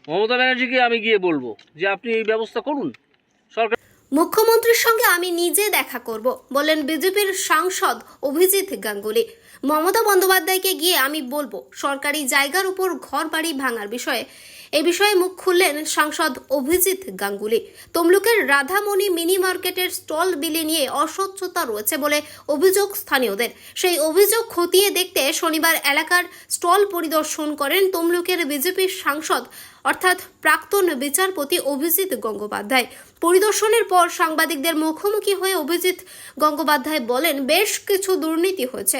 মমতা ব্যানার্জিকে আমি গিয়ে বলবো যে আপনি এই ব্যবস্থা করুন। সরকার মুখ্যমন্ত্রীর সঙ্গে আমি নিজে দেখা করব বললেন বিজেপির সাংসদ অভিজিৎ গাঙ্গুলি। মমতা বন্দ্যোপাধ্যায়কে গিয়ে আমি বলবো সরকারি জায়গার উপর ঘর বাড়ি ভাঙার বিষয়ে। এই বিষয়ে মুখ খুললেন সাংসদ অভিজিৎ গাঙ্গুলি। তমলুকের রাধামণি মিনি মার্কেটের স্টল বিলি নিয়ে অস্বচ্ছতা রয়েছে বলে অভিযোগ স্থানীয়দের। সেই অভিযোগ খতিয়ে দেখতে শনিবার এলাকার স্টল পরিদর্শন করেন তমলুকের বিজেপির সাংসদ অর্থাৎ প্রাক্তন বিচারপতি অভিজিৎ গঙ্গোপাধ্যায়। পরিদর্শনের পর সাংবাদিকদের মুখোমুখি হয়ে অভিজিৎ গঙ্গোপাধ্যায় বলেন, বেশ কিছু দুর্নীতি হয়েছে,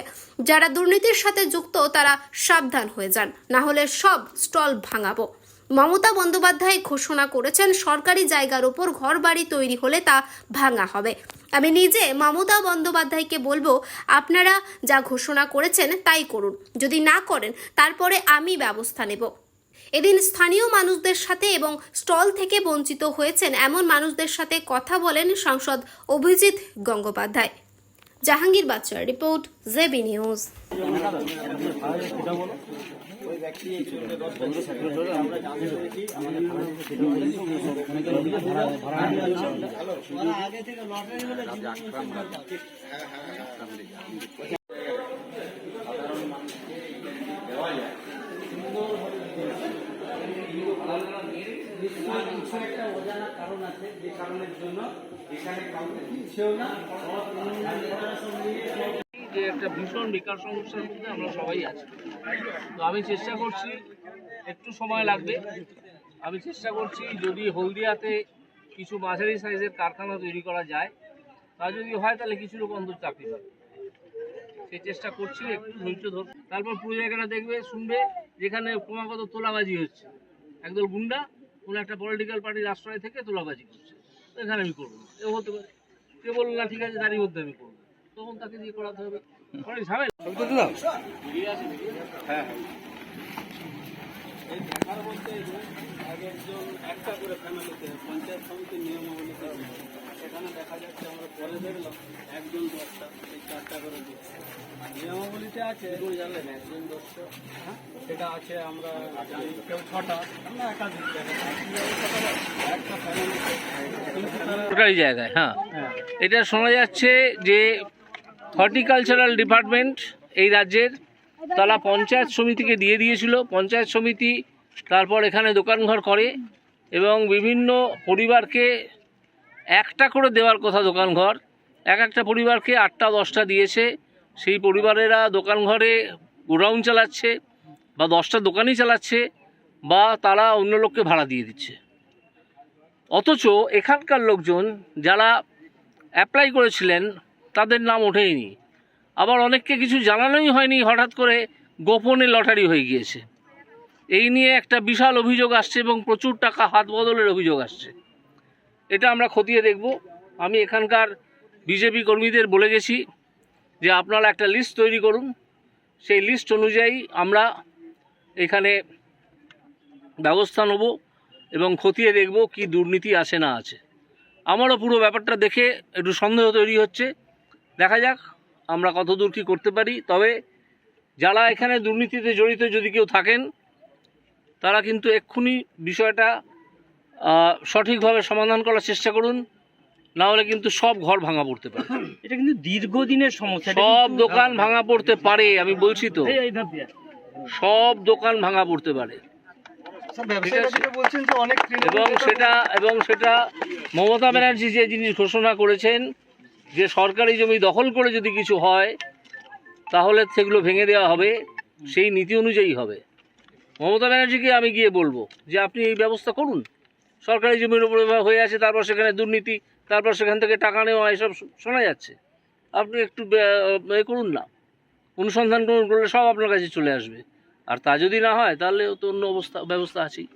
যারা দুর্নীতির সাথে যুক্ত তারা সাবধান হয়ে যান, না হলে সব স্টল ভাঙাবো। মমতা বন্দ্যোপাধ্যায় ঘোষণা করেছেন সরকারি জায়গার উপর ঘর বাড়ি তৈরি হলে তা ভাঙা হবে। আমি নিজে মমতা বন্দ্যোপাধ্যায়কে বলবো আপনারা যা ঘোষণা করেছেন তাই করুন, যদি না করেন তারপরে আমি ব্যবস্থা নেব। এদিন স্থানীয় মানুষদের সাথে এবং স্টল থেকে বঞ্চিত হয়েছেন এমন মানুষদের সাথে কথা বলেন সাংসদ অভিজিৎ গঙ্গোপাধ্যায়। জাহাঙ্গীর বাচ্চার রিপোর্ট, জেবি নিউজ। একটা অজানা কারণ আছে, যে কারণের জন্য এখানে কাউকে দিচ্ছেও না। যে একটা ভীষণ বেকার সমস্যার মধ্যে আমরা সবাই আছি। তো আমি চেষ্টা করছি, একটু সময় লাগবে, আমি চেষ্টা করছি যদি হলদিয়াতে কিছু মাঝারি সাইজের কারখানা তৈরি করা যায়, তা যদি হয় তাহলে কিছু লোক অন্তত চাকরি পাবে। সেই চেষ্টা করছি, একটু ধৈর্য ধর। তারপর পুরো জায়গাটা দেখবে, শুনবে যেখানে ক্রমাগত তোলাবাজি হচ্ছে, একদল গুন্ডা কোনো একটা পলিটিক্যাল পার্টির আশ্রয় থেকে তোলাবাজি করছে, তো এখানে আমি করবো না। এও হতে পারে, কে বললো না ঠিক আছে তারই মধ্যে আমি করবো, তখন তাকে দিয়ে করাতে হবে। হ্যাঁ, এই দেখার মধ্যে একজন একটা করে ফ্যামিলিতে পঞ্চায়েত সমিতির নিয়মাবলীতে সেখানে দেখা যাচ্ছে, আমরা পরে দেখলাম একজন 10টা, এই 4টা করে দিচ্ছে। আর নিয়মাবলীতে আছে জানলেন একজন 10টা, হ্যাঁ সেটা আছে আমরা জানি, কেউ 6টা, আমরা একাধিক একটা ফ্যামিলিতে সরকারি জায়গায়। হ্যাঁ, এটা শোনা যাচ্ছে যে হর্টিকালচারাল ডিপার্টমেন্ট এই রাজ্যের, তারা পঞ্চায়েত সমিতিকে দিয়ে দিয়েছিল। পঞ্চায়েত সমিতি তারপর এখানে দোকানঘর করে এবং বিভিন্ন পরিবারকে একটা করে দেওয়ার কথা দোকানঘর, একটা পরিবারকে 8টা 10টা দিয়েছে। সেই পরিবারেরা দোকানঘরে গোডাউন চালাচ্ছে বা 10টা দোকানই চালাচ্ছে, বা তারা অন্য লোককে ভাড়া দিয়ে দিচ্ছে। অথচ এখানকার লোকজন যারা অ্যাপ্লাই করেছিলেন তাদের নাম ওঠেইনি, আবার অনেককে কিছু জানানোই হয়নি, হঠাৎ করে গোপনে লটারি হয়ে গিয়েছে। এই নিয়ে একটা বিশাল অভিযোগ আসছে এবং প্রচুর টাকা হাত বদলের অভিযোগ আসছে। এটা আমরা খতিয়ে দেখব। আমি এখানকার বিজেপি কর্মীদের বলে গেছি যে আপনারা একটা লিস্ট তৈরি করুন, সেই লিস্ট অনুযায়ী আমরা এখানে ব্যবস্থা নেব এবং খতিয়ে দেখব কি দুর্নীতি আছে না আছে। আমারও পুরো ব্যাপারটা দেখে একটু সন্দেহ তৈরি হচ্ছে, দেখা যাক আমরা কতদূর কী করতে পারি। তবে যারা এখানে দুর্নীতিতে জড়িত যদি কেউ থাকেন, তারা কিন্তু এক্ষুনি বিষয়টা সঠিকভাবে সমাধান করার চেষ্টা করুন, না হলে কিন্তু সব ঘর ভাঙা পড়তে পারে। এটা কিন্তু দীর্ঘদিনের সমস্যা, সব দোকান ভাঙা পড়তে পারে, আমি বলছি তো, সব দোকান ভাঙা পড়তে পারে। এবং সেটা মমতা ব্যানার্জি যে জিনিস ঘোষণা করেছেন যে সরকারি জমি দখল করে যদি কিছু হয় তাহলে সেগুলো ভেঙে দেওয়া হবে, সেই নীতি অনুযায়ী হবে। মমতা ব্যানার্জিকে আমি গিয়ে বলবো যে আপনি এই ব্যবস্থা করুন। সরকারি জমির উপরে হয়ে আছে, তারপর সেখানে দুর্নীতি, তারপর সেখান থেকে টাকা নেওয়া, এসব শোনা যাচ্ছে। আপনি একটু এ করুন না, অনুসন্ধান করলে সব আপনার কাছে চলে আসবে। আর তা যদি না হয় তাহলে তো অন্য ব্যবস্থা আছেই।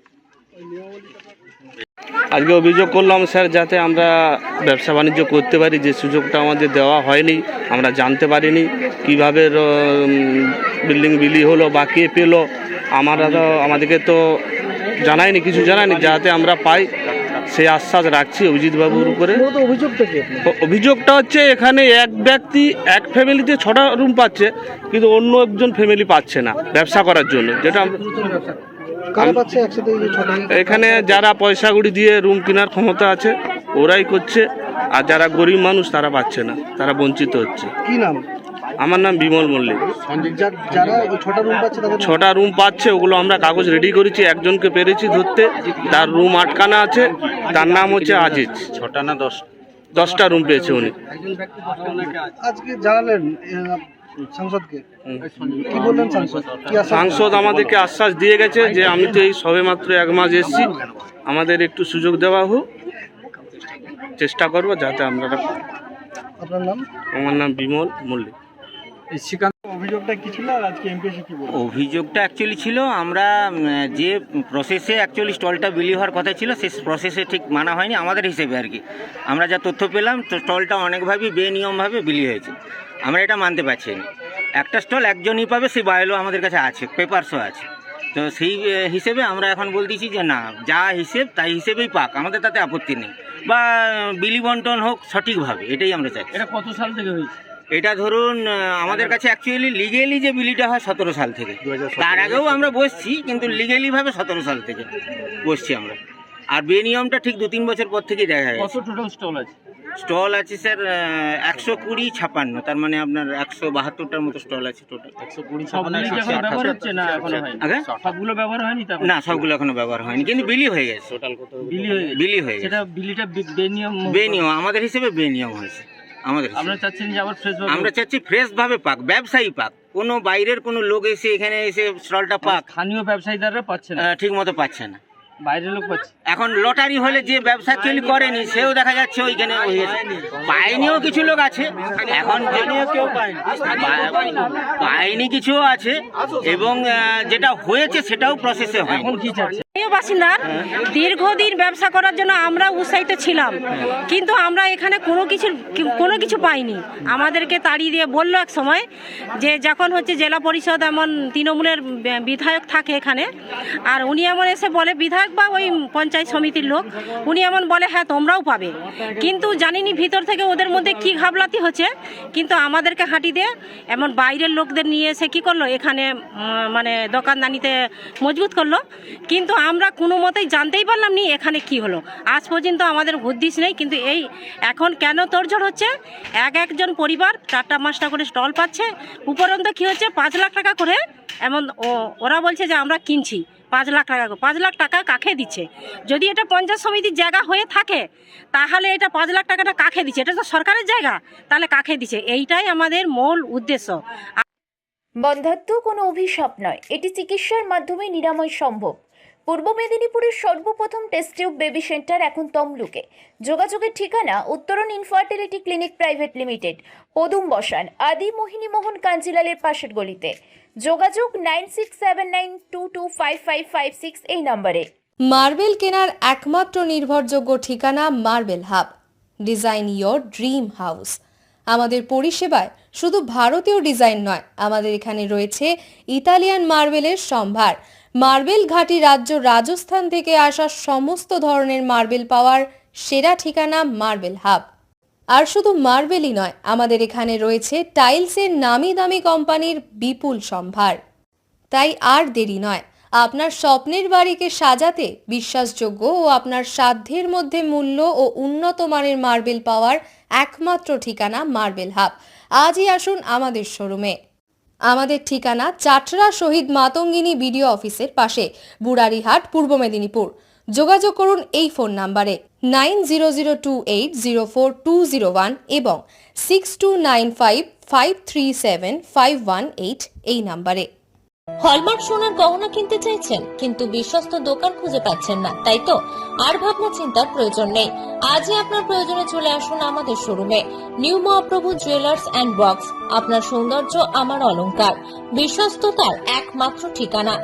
আজকে অভিযোগ করলাম স্যার, যাতে আমরা ব্যবসা বাণিজ্য করতে পারি, যে সুযোগটা আমাদের দেওয়া হয়নি, আমরা জানতে পারিনি কিভাবে বিল্ডিং বিলি হলো বা কে পেলো, আমাদেরকে তো জানায়নি, কিছু জানায়নি, যাতে আমরা পাই সেই আশ্বাস রাখছি অভিজিৎ বাবুর উপরে। অভিযোগটা হচ্ছে এখানে এক ব্যক্তি এক ফ্যামিলিতে 6টা রুম পাচ্ছে, কিন্তু অন্য একজন ফ্যামিলি পাচ্ছে না ব্যবসা করার জন্য, যেটা কারা পাচ্ছে একসাথে এই যে ছটা? এখানে যারা পয়সা গুড়ি দিয়ে রুম কেনার ক্ষমতা আছে ওরাই করছে, আর যারা গরিব মানুষ তারা পাচ্ছে না, তারা বঞ্চিত হচ্ছে। কি নাম? আমার নাম বিমল মল্লিক। যারা ওই ছটা রুম পাচ্ছে তাদের 6টা রুম পাচ্ছে, ওগুলো আমরা কাগজ রেডি করেছি, একজনকে পেরেছি ধরতে, তার রুম আটকানা আছে, তার নাম হচ্ছে আজিজ। 6টা না 10টা রুম পেয়েছে উনি। আজকে জানালেন সাংসদকে, কি বললেন সাংসদ? কি আশ্বাস দিলেন? সাংসদ আমাদেরকে আশ্বাস দিয়ে গেছে যে আমি তো এই সবে মাত্র 1 মাস এসেছি, আমাদের একটু সুযোগ দেওয়া হোক, চেষ্টা করব যাতে আমরা। আপনার নাম? আমার নাম বিমল মল্লিক। অভিযোগটা কি ছিল আর আজকে এমপি এসে কি বললেন? অভিযোগটা অ্যাকচুয়ালি ছিল আমরা যে প্রসেসে অ্যাকচুয়ালি স্টলটা বিলি হওয়ার কথা ছিল সেই প্রসেসে ঠিক মানা হয়নি আমাদের হিসেবে আর কি। আমরা যা তথ্য পেলাম তো স্টলটা অনেকভাবেই বেনিয়মভাবে বিলি হয়েছে, আমরা এটা মানতে পারছি না। একটা স্টল একজনই পাবে, সেই বায়োলো আমাদের কাছে আছে, পেপারসও আছে। তো সেই হিসেবে আমরা এখন বলতেছি যে না, যা হিসেব তাই হিসেবেই পাক, আমাদের তাতে আপত্তি নেই, বা বিলি বন্টন হোক সঠিকভাবে, এটাই আমরা চাই। এটা কত সাল থেকে হয়েছে? এটা ধরুন আমাদের কাছে অ্যাকচুয়ালি লিগেলি যে বিলিটা হয় 17 সাল থেকে, তার আগেও আমরা বসছি, কিন্তু লিগেলি ভাবে 17 সাল থেকে বসছি আমরা। আর বেনিয়মটা ঠিক 2-3 বছর পর থেকেই দেখা কত গেছে। টোটাল স্টল আছে? স্টল আছে স্যার 120-56, তার মানে আপনার 172টার মতো স্টল আছে টোটাল। সবগুলো কি এখন ব্যবহার হচ্ছে না এখনো হয়নি? আগে সবগুলো ব্যবহার হয়নি তো এখন? না, সবগুলো এখনো ব্যবহার হয়নি, কিন্তু বিলি হয়ে গেছে। বিলি হয়ে গেছে? বিলি হয়ে গেছে, সেটা বিলিটা বেনিয়ম? বেনিয়ম আমাদের হিসেবে বেনিয়ম হয়েছে আমাদের হিসেবে। আমরা চাচ্ছেন যে আবার ফ্রেশ আমরা চাচ্ছি ফ্রেশ ভাবে পাক, ব্যবসায়ী পাক, কোনো বাইরের কোনো লোক এসে এখানে এসে স্টলটা পাক স্থানীয় ব্যবসায়ীদাররা পাচ্ছে না, ঠিক মতো পাচ্ছে না। বাইরের লোক পাচ্ছে। এখন লটারি হলে যে ব্যবসা অ্যাকচুয়ালি করেনি সেও দেখা যাচ্ছে ওইখানে পায়নিও কিছু লোক আছে, এখন পায়নি কিছুও আছে, এবং যেটা হয়েছে সেটাও প্রসেসে হয়। এখন কি চাচ্ছে? বাসিন্দা দীর্ঘদিন ব্যবসা করার জন্য আমরা উৎসাহিত ছিলাম, কিন্তু আমরা এখানে কোনো কিছু পাইনি। আমাদেরকে তাড়িয়ে দিয়ে বললো এক সময় যে যখন হচ্ছে জেলা পরিষদ এমন তৃণমূলের বিধায়ক থাকে এখানে, আর উনি এমন এসে বলে, বিধায়ক বা ওই পঞ্চায়েত সমিতির লোক, উনি এমন বলে হ্যাঁ তোমরাও পাবে, কিন্তু জানিনি ভিতর থেকে ওদের মধ্যে কি ঘাবলাতি হচ্ছে। কিন্তু আমাদেরকে হাঁটি দিয়ে এমন বাইরের লোকদের নিয়ে এসে কি করলো, এখানে মানে দোকানদানিতে মজবুত করলো, কিন্তু আমরা কোনো মতেই জানতেই পারলাম নি এখানে কি হলো। আজ পর্যন্ত আমাদের হদিস নেই। কিন্তু এই এখন কেন তোড়জোড় হচ্ছে, একজন পরিবার 4টা-5টা করে স্টল পাচ্ছে, উপরন্ত কি হচ্ছে 5 লাখ টাকা করে, এমন ওরা বলছে যে আমরা কিনছি 5 লাখ টাকা। 5 লাখ টাকা কাকে দিচ্ছে? যদি এটা পঞ্চায়েত সমিতির জায়গা হয়ে থাকে তাহলে এটা 5 লাখ টাকাটা কাকে দিচ্ছে? এটা তো সরকারের জায়গা, তাহলে কাকে দিচ্ছে? এইটাই আমাদের মূল উদ্দেশ্য। বন্ধ্যাত্ব কোনো অভিশাপ নয়, এটি চিকিৎসার মাধ্যমে নিরাময় সম্ভব। পূর্ব মেদিনীপুরের সর্বপ্রথম টেস্ট টিউব বেবি সেন্টার এখন তমলুকে। যোগাযোগের ঠিকানা উত্তরণ ইনফার্টিলিটি ক্লিনিক প্রাইভেট লিমিটেড, পদুম বসান, আদি মোহিনী মোহন কাঞ্জিলালের পাশের গলিতে। যোগাযোগ 9679225556 এই নম্বরে। মার্বেল কেনার একমাত্র নির্ভরযোগ্য ঠিকানা marble hub. Design your dream house. আমাদের পরিষেবায় শুধু ভারতীয় ডিজাইন নয়, আমাদের এখানে রয়েছে ইতালিয়ান মার্বেলের সম্ভার। মার্বেল ঘাঁটি রাজ্য রাজস্থান থেকে আসা সমস্ত ধরনের মার্বেল পাওয়ার সেরা ঠিকানা মার্বেল হাব। আর শুধু মার্বেলই নয়, আমাদের এখানে রয়েছে টাইলসের নামি দামি কোম্পানির বিপুল সম্ভার। তাই আর দেরি নয়, আপনার স্বপ্নের বাড়িকে সাজাতে বিশ্বাসযোগ্য ও আপনার সাধ্যের মধ্যে মূল্য ও উন্নত মানের মার্বেল পাওয়ার একমাত্র ঠিকানা মার্বেল হাব। আজই আসুন আমাদের শোরুমে। আমাদের ঠিকানা চাটরা শহীদ মাতঙ্গিনী বিডিও অফিসের পাশে, বুড়ারিহাট, পূর্ব মেদিনীপুর। যোগাযোগ করুন এই ফোন নাম্বারে 9002804201 এবং 6295537518 এই নাম্বারে। হলমার্ক সোনার গহনা কিনতে চাইছেন কিন্তু বিশ্বস্ত দোকান খুঁজে পাচ্ছেন না, তাই তো আর ভাবনা চিন্তার প্রয়োজন নেই। আজই আপনার প্রয়োজনে চলে আসুন আমাদের শোরুমে। New Mahaprabhu jewellers and box, আপনার সৌন্দর্য আমার অলংকার, বিশ্বস্ততার একমাত্র ঠিকানা,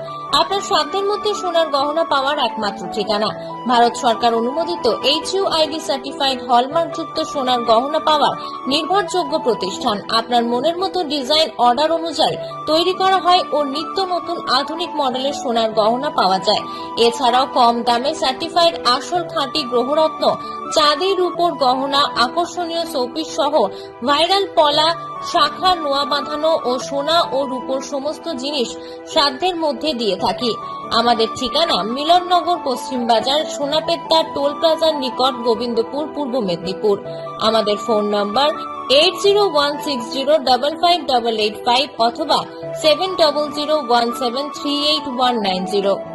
আপনার সাধ্যের মধ্যে সোনার গহনা পাওয়ার একমাত্র ঠিকানা। ভারত সরকার অনুমোদিত HUID সার্টিফাইড হলমার্ক যুক্ত সোনার গহনা পাওয়ার নির্ভরযোগ্য প্রতিষ্ঠান। আপনার মনের মতো ডিজাইন অর্ডার অনুযায়ী তৈরি করা হয় ও নিত্য নিত্য নতুন আধুনিক মডেলের সোনার গহনা পাওয়া যায়। এছাড়াও কম দামে সার্টিফাইড আসল খাঁটি গ্রহরত্ন, চাঁদির উপর গহনা, আকর্ষণীয় শোপিস সহ ভাইরাল পলা, শাখা, নোয়া বাঁধানো ও সোনা ও রূপোর সমস্ত জিনিস সাধ্যের মধ্যে দিয়ে থাকি। আমাদের ঠিকানা মিলননগর, পশ্চিম বাজার, সোনাপেত্তা টোল প্লাজার নিকট, গোবিন্দপুর, পূর্ব মেদিনীপুর। আমাদের ফোন নম্বর 8016055885 অথবা 7001738190।